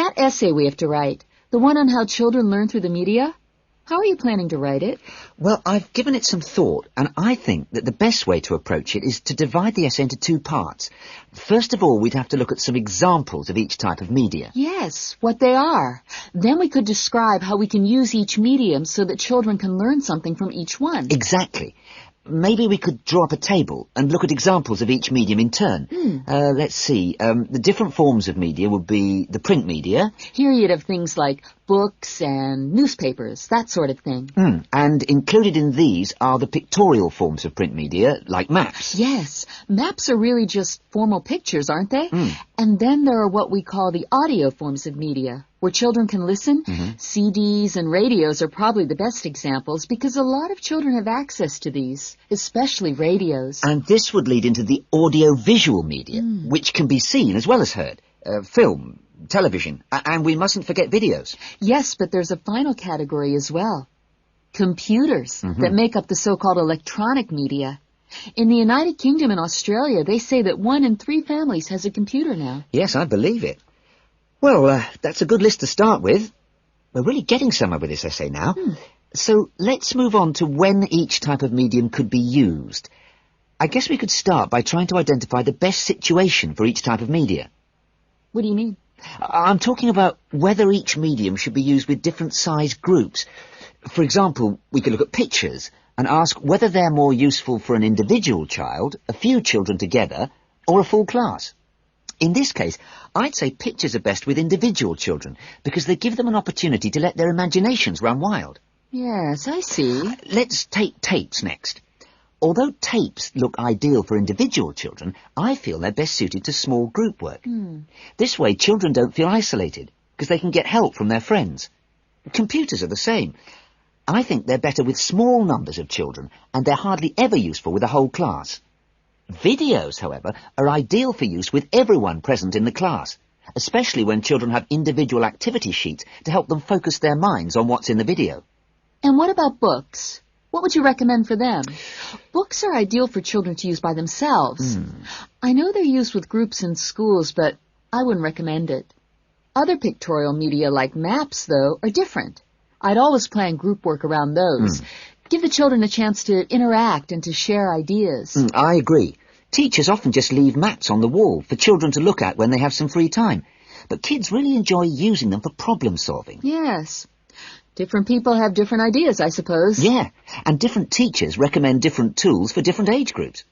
That essay we have to write, the one on how children learn through the media, how are you planning to write it? Well, I've given it some thought, and I think that the best way to approach it is to divide the essay into two parts. First of all, we'd have to look at some examples of each type of media. Yes, what they are. Then we could describe how we can use each medium so that children can learn something from each one. Exactly. Maybe we could draw up a table and look at examples of each medium in turn. Let's see. The different forms of media would be the print media. Here you'd have things like books and newspapers, that sort of thing. And included in these are the pictorial forms of print media, like maps. Yes, maps are really just formal pictures, aren't they? And then there are what we call the audio forms of media, where children can listen. CDs and radios are probably the best examples because a lot of children have access to these, especially radios. And this would lead into the audio-visual media, which can be seen as well as heard. Film, television, and we mustn't forget videos. Yes, but there's a final category as well. Computers that make up the so-called electronic media. In the United Kingdom and Australia, they say that 1 in 3 families has a computer now. Yes, I believe it. Well, that's a good list to start with. We're really getting somewhere with this essay now. So let's move on to when each type of medium could be used. I guess we could start by trying to identify the best situation for each type of media. What do you mean? I'm talking about whether each medium should be used with different size groups. For example, we could look at pictures and ask whether they're more useful for an individual child, a few children together, or a full class. In this case, I'd say pictures are best with individual children because they give them an opportunity to let their imaginations run wild. Yes, I see. Let's take tapes next. Although tapes look ideal for individual children, I feel they're best suited to small group work. This way, children don't feel isolated because they can get help from their friends. Computers are the same. I think they're better with small numbers of children, and they're hardly ever useful with a whole class. Videos, however, are ideal for use with everyone present in the class, especially when children have individual activity sheets to help them focus their minds on what's in the video. And what about books? What would you recommend for them? Books are ideal for children to use by themselves. I know they're used with groups in schools, but I wouldn't recommend it. Other pictorial media like maps, though, are different. I'd always plan group work around those. Give the children a chance to interact and to share ideas. I agree. Teachers often just leave maps on the wall for children to look at when they have some free time. But kids really enjoy using them for problem solving. Yes. Different people have different ideas, I suppose. Yeah, and different teachers recommend different tools for different age groups.